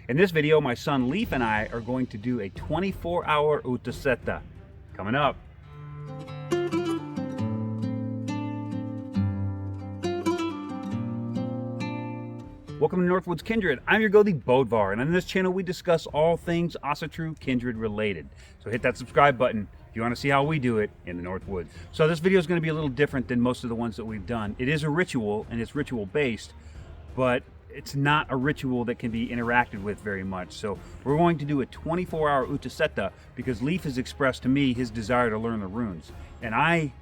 In this video, my son Leif and I are going to do a 24-hour Utiseta. Coming up. Welcome to Northwoods Kindred. I'm your Gothi Bodvarr, and on this channel we discuss all things Asatru Kindred related. So hit that subscribe button if you want to see how we do it in the Northwoods. So this video is going to be a little different than most of the ones that we've done. It is a ritual, and it's ritual based, but it's not a ritual that can be interacted with very much. So we're going to do a 24-hour Utiseta because Leif has expressed to me his desire to learn the runes. And I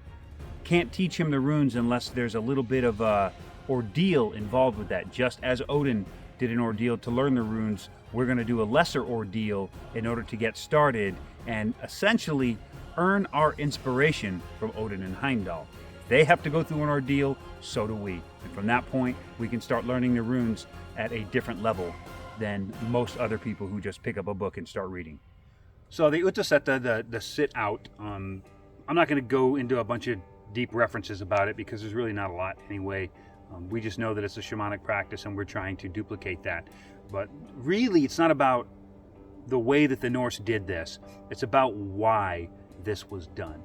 can't teach him the runes unless there's a little bit of a ordeal involved with that. Just as Odin did an ordeal to learn the runes, we're going to do a lesser ordeal in order to get started and essentially earn our inspiration from Odin and Heimdall. They have to go through an ordeal, so do we. And from that point, we can start learning the runes at a different level than most other people who just pick up a book and start reading. So the Utiseta, the sit out, I'm not going to go into a bunch of deep references about it because there's really not a lot anyway. We just know that it's a shamanic practice and we're trying to duplicate that. But really, it's not about the way that the Norse did this. It's about why this was done.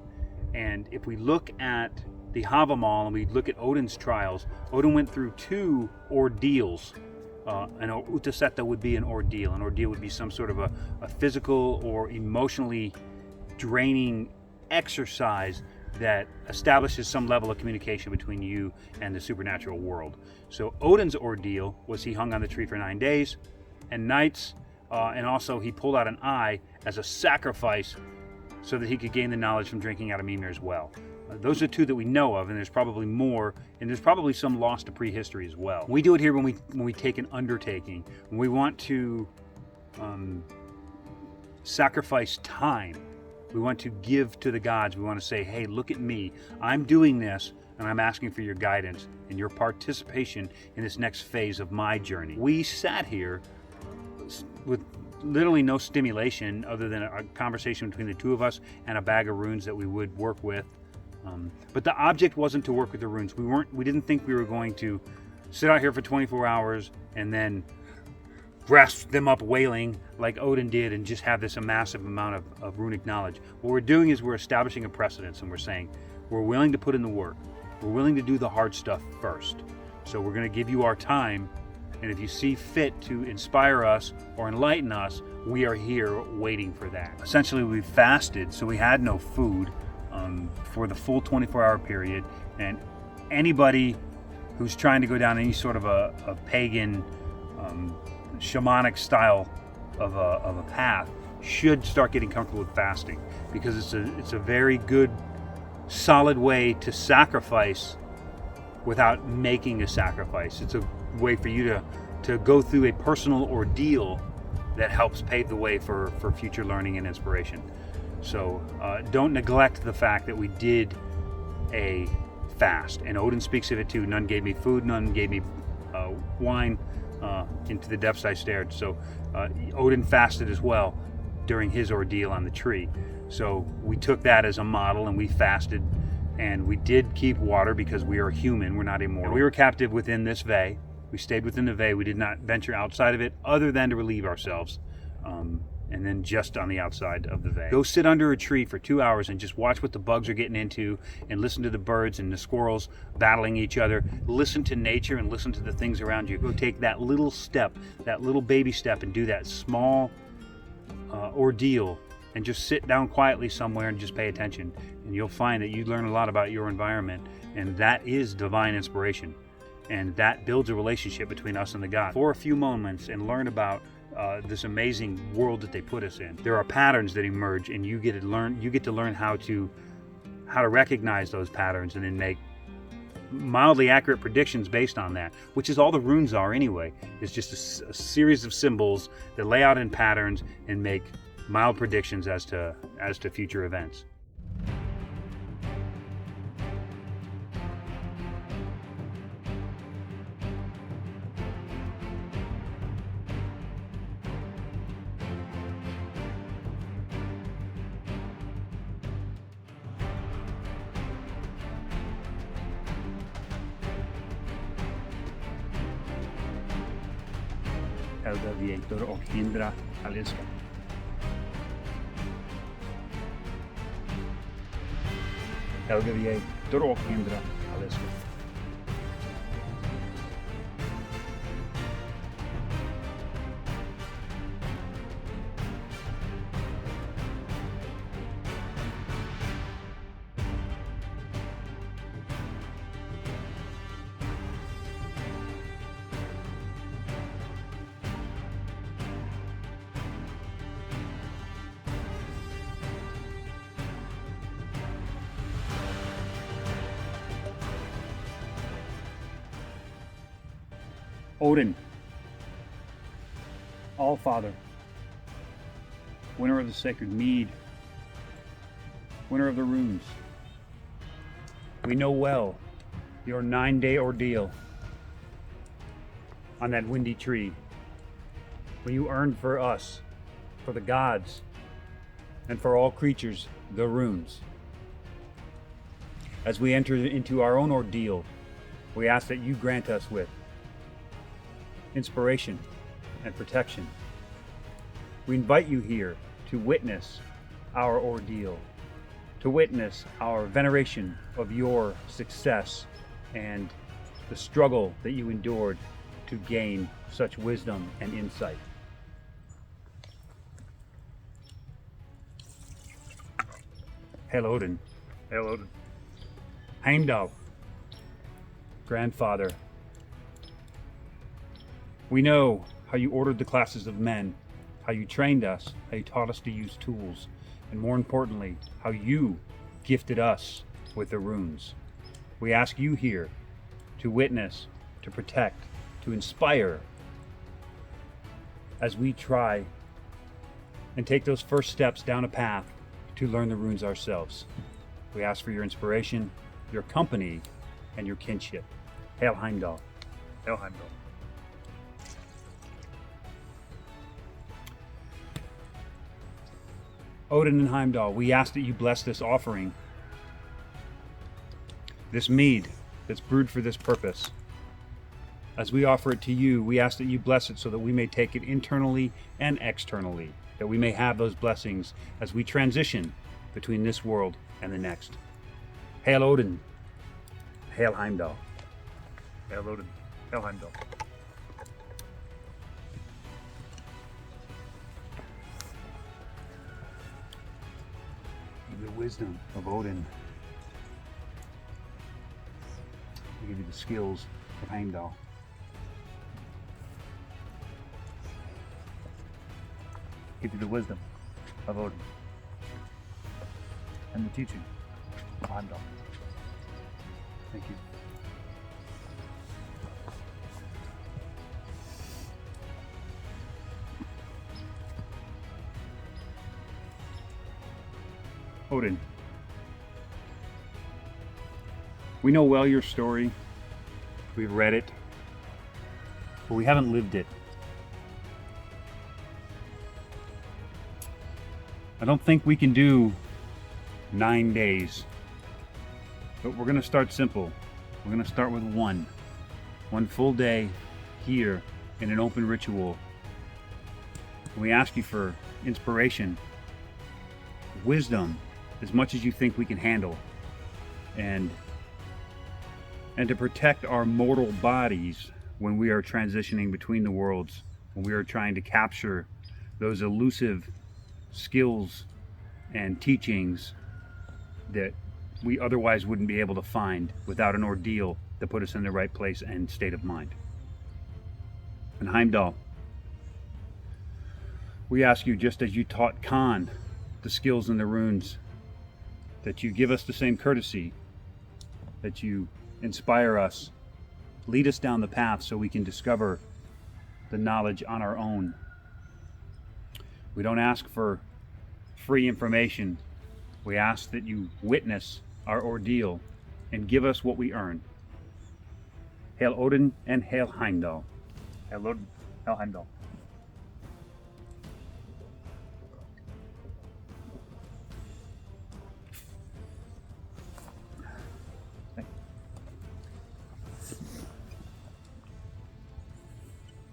And if we look at the Havamal and we look at Odin's trials, Odin went through two ordeals. An Utiseta would be an ordeal. An ordeal would be some sort of a physical or emotionally draining exercise that establishes some level of communication between you and the supernatural world. So Odin's ordeal was he hung on the tree for 9 days and nights, and also he pulled out an eye as a sacrifice so that he could gain the knowledge from drinking out of Mimir's well. Those are two that we know of, and there's probably more, and there's probably some lost to prehistory as well. We do it here when we take an undertaking. When we want to sacrifice time. We want to give to the gods. We want to say, hey, look at me. I'm doing this, and I'm asking for your guidance and your participation in this next phase of my journey. We sat here with literally no stimulation other than a conversation between the two of us and a bag of runes that we would work with. But the object wasn't to work with the runes. We didn't think we were going to sit out here for 24 hours and then grasp them up wailing like Odin did and just have this massive amount of runic knowledge. What we're doing is we're establishing a precedence, and we're saying we're willing to put in the work. We're willing to do the hard stuff first. So we're going to give you our time, and if you see fit to inspire us or enlighten us, we are here waiting for that. Essentially, we fasted, so we had no food for the full 24-hour period, and anybody who's trying to go down any sort of a pagan shamanic style of a path should start getting comfortable with fasting, because it's a very good solid way to sacrifice without making a sacrifice. It's a way for you to go through a personal ordeal that helps pave the way for future learning and inspiration. So don't neglect the fact that we did a fast, and Odin speaks of it too. None gave me food, none gave me wine. Into the depths I stared. So Odin fasted as well during his ordeal on the tree. So we took that as a model and we fasted, and we did keep water because we are human, we're not immortal. We were captive within this Vey. We stayed within the Vey. We did not venture outside of it other than to relieve ourselves. And then just on the outside of the Vey. Go sit under a tree for 2 hours and just watch what the bugs are getting into, and listen to the birds and the squirrels battling each other. Listen to nature and listen to the things around you. Go take that little step, that little baby step, and do that small ordeal, and just sit down quietly somewhere and just pay attention. And you'll find that you learn a lot about your environment, and that is divine inspiration. And that builds a relationship between us and the gods for a few moments, and learn about this amazing world that they put us in. There are patterns that emerge, and you get to learn how to recognize those patterns and then make mildly accurate predictions based on that, which is all the runes are anyway. It's just a series of symbols that lay out in patterns and make mild predictions as to future events. Helga Vietor och hindra Aliska. Helga Vietor och hindra Aliska. Odin, Allfather, winner of the sacred mead, winner of the runes. We know well your 9-day ordeal on that windy tree, when you earned for us, for the gods, and for all creatures, the runes. As we enter into our own ordeal, we ask that you grant us with inspiration and protection. We invite you here to witness our ordeal, to witness our veneration of your success and the struggle that you endured to gain such wisdom and insight. Hail Odin. Hail Odin. Heimdall, grandfather. We know how you ordered the classes of men, how you trained us, how you taught us to use tools, and more importantly, how you gifted us with the runes. We ask you here to witness, to protect, to inspire as we try and take those first steps down a path to learn the runes ourselves. We ask for your inspiration, your company, and your kinship. Hail Heimdall. Hail Heimdall. Odin and Heimdall, we ask that you bless this offering, this mead that's brewed for this purpose. As we offer it to you, we ask that you bless it so that we may take it internally and externally, that we may have those blessings as we transition between this world and the next. Hail Odin. Hail Heimdall. Hail Odin. Hail Heimdall. The wisdom of Odin. I give you the skills of Heimdall. Give you the wisdom of Odin and the teaching of Heimdall. Thank you. Odin, we know well your story. We've read it, but we haven't lived it. I don't think we can do 9 days, but we're going to start simple. We're going to start with one full day here in an open ritual. We ask you for inspiration, wisdom, as much as you think we can handle, and to protect our mortal bodies when we are transitioning between the worlds, when we are trying to capture those elusive skills and teachings that we otherwise wouldn't be able to find without an ordeal that put us in the right place and state of mind. And Heimdall, we ask you, just as you taught Khan the skills and the runes, that you give us the same courtesy, that you inspire us, lead us down the path so we can discover the knowledge on our own. We don't ask for free information. We ask that you witness our ordeal and give us what we earn. Hail Odin and hail Heimdall. Hail Odin, hail Heimdall.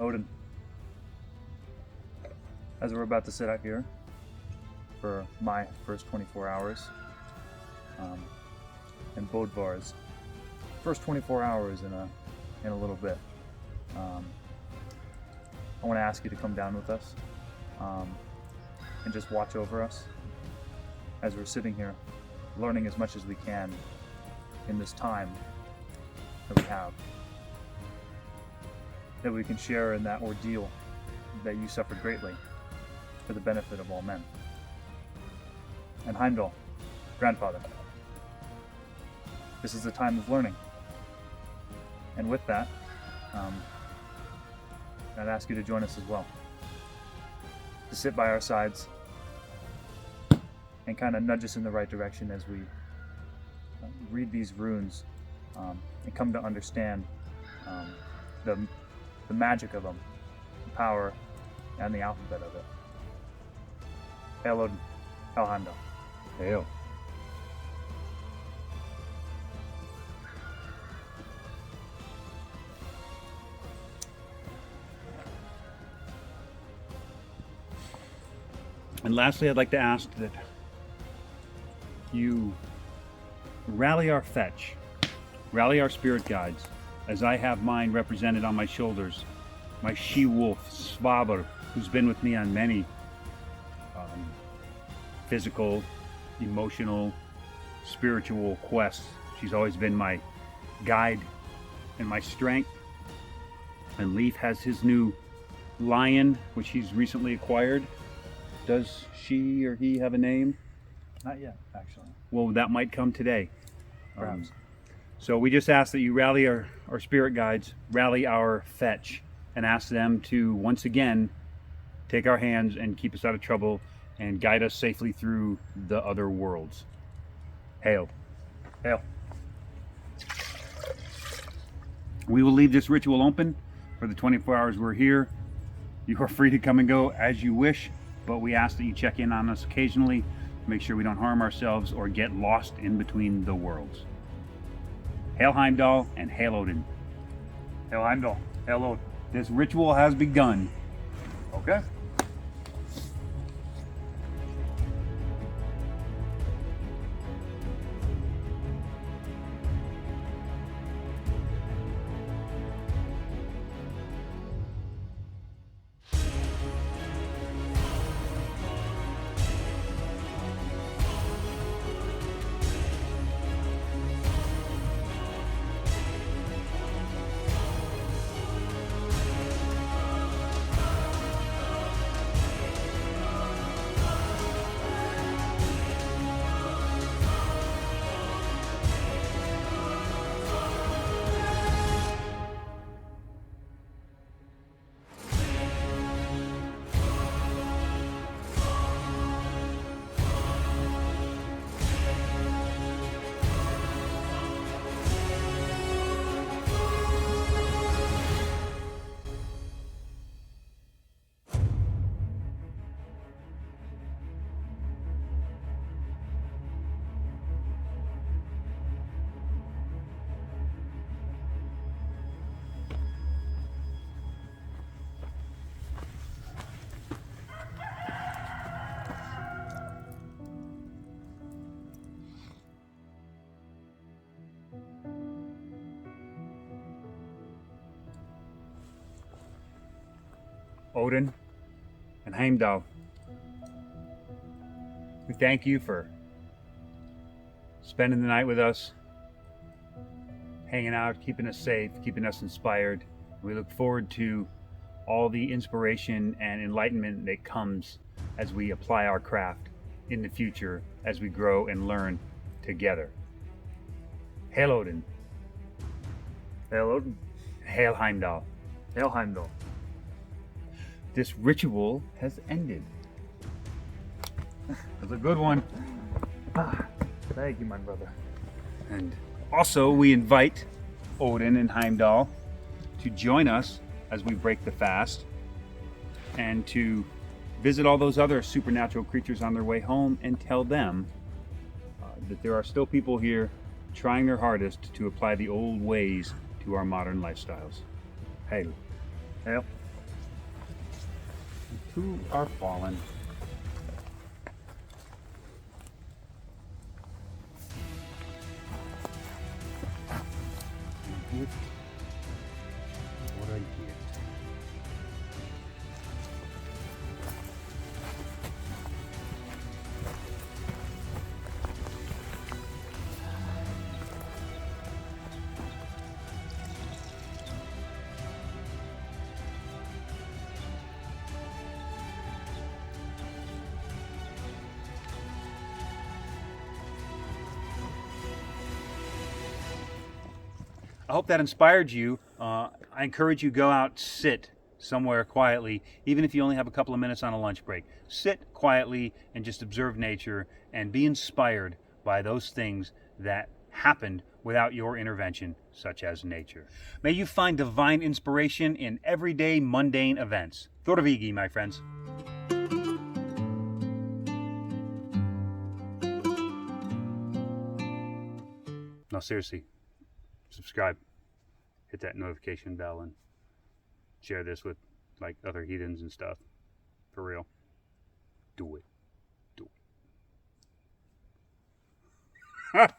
Odin, As we're about to sit out here for my first 24 hours, and Bodvarr's first 24 hours in a little bit, I want to ask you to come down with us and just watch over us as we're sitting here, learning as much as we can in this time that we have, that we can share in that ordeal that you suffered greatly for the benefit of all men. And Heimdall, grandfather, this is a time of learning. And with that, I'd ask you to join us as well, to sit by our sides and kind of nudge us in the right direction as we read these runes and come to understand the magic of them, the power, and the alphabet of it. Hail Odin, Hail Heimdall. Hail. And lastly, I'd like to ask that you rally our fetch, rally our spirit guides, as I have mine represented on my shoulders, my she-wolf, Svavar, who's been with me on many physical, emotional, spiritual quests. She's always been my guide and my strength. And Leif has his new lion, which he's recently acquired. Does she or he have a name? Not yet, actually. Well, that might come today. Perhaps. So we just ask that you rally our spirit guides, rally our fetch, and ask them to once again take our hands and keep us out of trouble and guide us safely through the other worlds. Hail. Hail. We will leave this ritual open for the 24 hours we're here. You are free to come and go as you wish, but we ask that you check in on us occasionally to make sure we don't harm ourselves or get lost in between the worlds. Hail Heimdall and Hail Odin. Hail Heimdall. Hail Odin. This ritual has begun. Okay. Odin and Heimdall, we thank you for spending the night with us, hanging out, keeping us safe, keeping us inspired. We look forward to all the inspiration and enlightenment that comes as we apply our craft in the future, as we grow and learn together. Hail Odin. Hail Odin. Hail Heimdall. Hail Heimdall. This ritual has ended. That's a good one. Thank you, my brother. And also, we invite Odin and Heimdall to join us as we break the fast and to visit all those other supernatural creatures on their way home and tell them that there are still people here trying their hardest to apply the old ways to our modern lifestyles. Hail. Hail. who are fallen. Get what I get. I hope that inspired you. I encourage you go out, sit somewhere quietly, even if you only have a couple of minutes on a lunch break. Sit quietly and just observe nature and be inspired by those things that happened without your intervention, such as nature. May you find divine inspiration in everyday mundane events. Thorvigi, my friends. No, seriously. Subscribe, hit that notification bell, and share this with like other heathens and stuff. For real. Do it. Do it.